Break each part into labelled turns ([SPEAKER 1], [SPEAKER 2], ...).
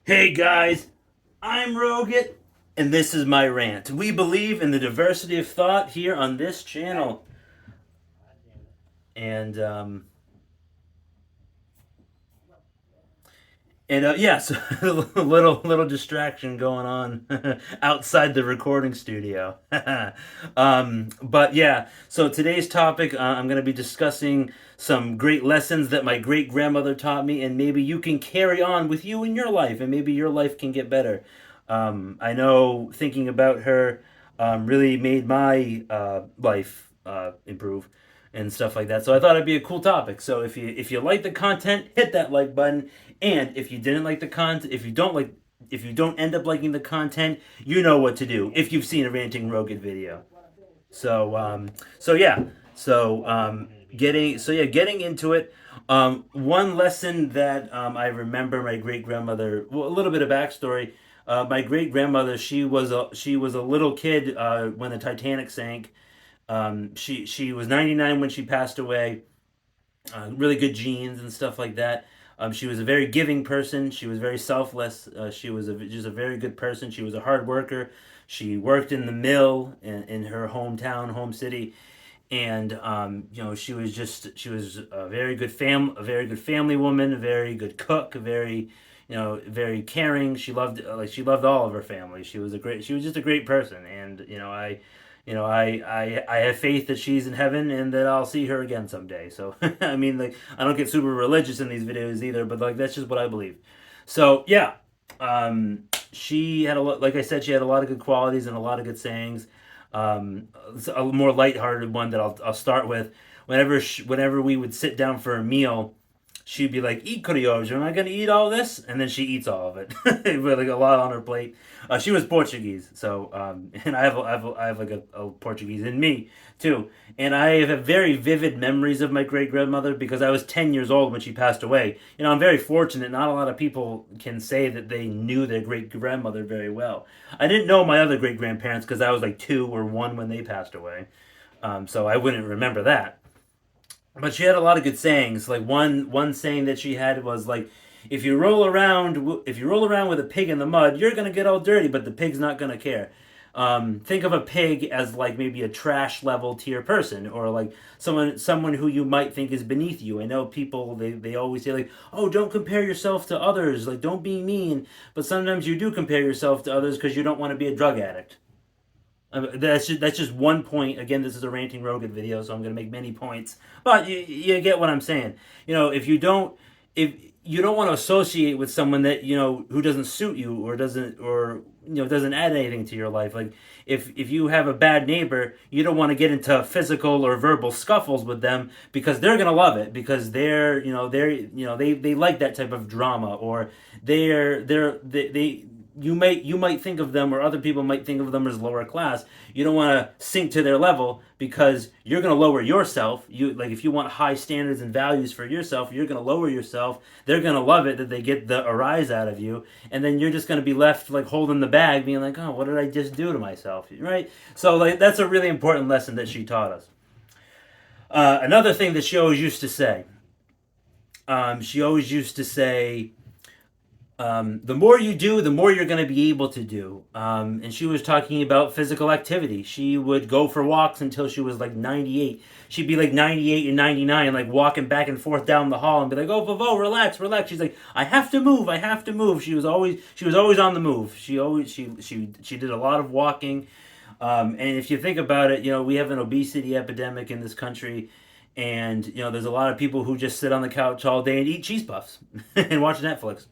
[SPEAKER 1] Hey guys, I'm Roget, and this is my rant. We believe in the diversity of thought here on this channel. And, yes, a little distraction going on outside the recording studio. But yeah, so today's topic, I'm going to be discussing some great lessons that my great grandmother taught me, and maybe you can carry on with you in your life, and maybe your life can get better. I know thinking about her really made my life improve and stuff like that. So I thought it'd be a cool topic. So if you like the content, hit that like button. And if you didn't like the content, if you don't end up liking the content, you know what to do if you've seen a Ranting Rogan video. So so yeah, so getting into it. One lesson that I remember my great grandmother. Well, a little bit of backstory. My great grandmother, she was a little kid when the Titanic sank. She was 99 when she passed away. Really good genes and stuff like that. She was a very giving person. She was very selfless. She was just a very good person. She was a hard worker. She worked in the mill in her hometown, home city, and she was a very good family woman, a very good cook, a very very caring. She loved all of her family. She was just a great person, and I have faith that she's in heaven and that I'll see her again someday. So I mean, like, I don't get super religious in these videos either, but like that's just what I believe. So yeah, she had a lot. Like I said, she had a lot of good qualities and a lot of good sayings. A more lighthearted one that I'll start with. Whenever we would sit down for a meal, she'd be like, "Eat Curioso, am I gonna eat all this?" And then she eats all of it, with like a lot on her plate. She was Portuguese, so and I have like a Portuguese in me too, and I have very vivid memories of my great grandmother because I was 10 years old when she passed away. I'm very fortunate. Not a lot of people can say that they knew their great grandmother very well. I didn't know my other great grandparents because I was like 2 or 1 when they passed away, so I wouldn't remember that. But she had a lot of good sayings. Like one saying that she had was like, if you roll around with a pig in the mud, you're gonna get all dirty, but the pig's not gonna care. Think of a pig as like maybe a trash level tier person, or like someone who you might think is beneath you. I know people they always say like, oh, don't compare yourself to others, like don't be mean. But sometimes you do compare yourself to others because you don't want to be a drug addict. That's just one point. Again, this is a ranting Rogan video, so I'm going to make many points. But you get what I'm saying. If you don't want to associate with someone that who doesn't suit you or doesn't add anything to your life. Like if you have a bad neighbor, you don't want to get into physical or verbal scuffles with them because they're gonna love it because they like that type of drama, or they you might think of them, or other people might think of them as lower class. You don't want to sink to their level because you're going to lower yourself. If you want high standards and values for yourself, you're going to lower yourself. They're going to love it that they get a rise out of you, and then you're just going to be left like holding the bag, being like, oh, what did I just do to myself, right? So like that's a really important lesson that she taught us. Another thing that she always used to say, the more you do, the more you're going to be able to do. And she was talking about physical activity. She would go for walks until she was like 98. She'd be like 98 and 99, like walking back and forth down the hall and be like, "Oh, Vavo, relax, relax." She's like, "I have to move. I have to move." She was always on the move. She did a lot of walking. And if you think about it, we have an obesity epidemic in this country. And there's a lot of people who just sit on the couch all day and eat cheese puffs and watch Netflix.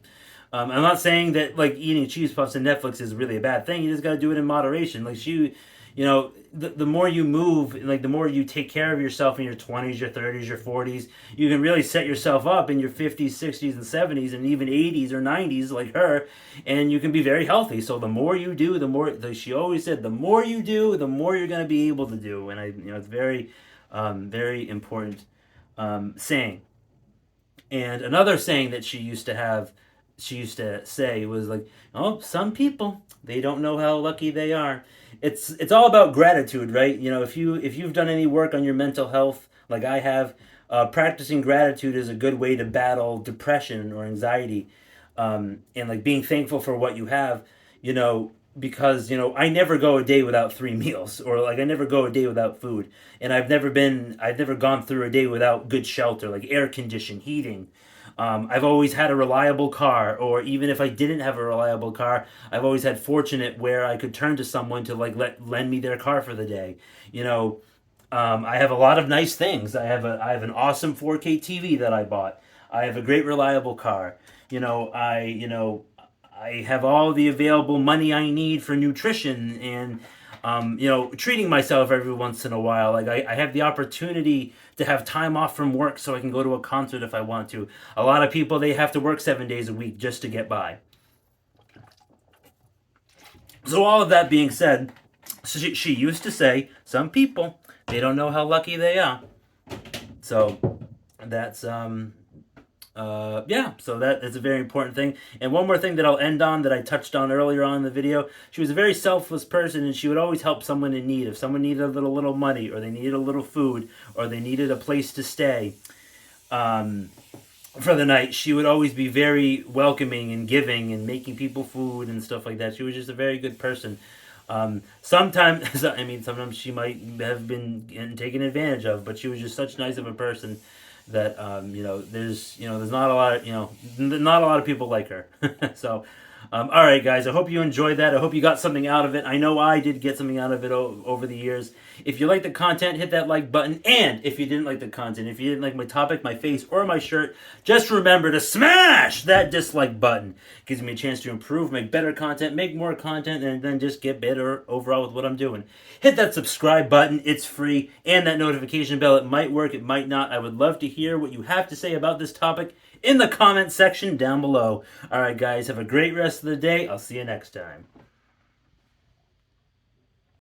[SPEAKER 1] I'm not saying that like eating cheese puffs and Netflix is really a bad thing. You just got to do it in moderation. The more you move, like the more you take care of yourself in your 20s, your 30s, your 40s, you can really set yourself up in your 50s, 60s, and 70s, and even 80s or 90s, like her, and you can be very healthy. So the more you do, like she always said, the more you do, the more you're going to be able to do. And it's very, very important saying. And another saying that she used to say was like, "Oh, some people they don't know how lucky they are." It's all about gratitude, right? If you've done any work on your mental health, like I have, practicing gratitude is a good way to battle depression or anxiety. and like being thankful for what you have, you know, because I never go a day without 3 meals, or like I never go a day without food, and I've never gone through a day without good shelter, like air conditioning, heating. I've always had a reliable car, or even if I didn't have a reliable car, I've always had fortunate where I could turn to someone to like lend me their car for the day. You know, I have a lot of nice things. I have an awesome 4K TV that I bought. I have a great reliable car. I have all the available money I need for nutrition and treating myself every once in a while. Like I have the opportunity to have time off from work so I can go to a concert if I want to. A lot of people, they have to work 7 days a week just to get by. So all of that being said, she used to say, some people, they don't know how lucky they are. So that's yeah, so that is a very important thing. And one more thing that I'll end on that I touched on earlier on in the video, she was a very selfless person, and she would always help someone in need. If someone needed a little money, or they needed a little food, or they needed a place to stay um, for the night, she would always be very welcoming and giving and making people food and stuff like that. She was just a very good person. Sometimes, I mean, sometimes she might have been taken advantage of, but she was just such nice of a person that there's not a lot of, not a lot of people like her. So all right, guys, I hope you enjoyed that. I hope you got something out of it. I know I did get something out of it over the years. If you like the content, hit that like button. And if you didn't like the content, if you didn't like my topic, my face, or my shirt, just remember to smash that dislike button. It gives me a chance to improve, make better content, make more content, and then just get better overall with what I'm doing. Hit that subscribe button. It's free. And that notification bell. It might work. It might not. I would love to hear what you have to say about this topic in the comment section down below. All right, guys, have a great rest of the day. I'll see you next time.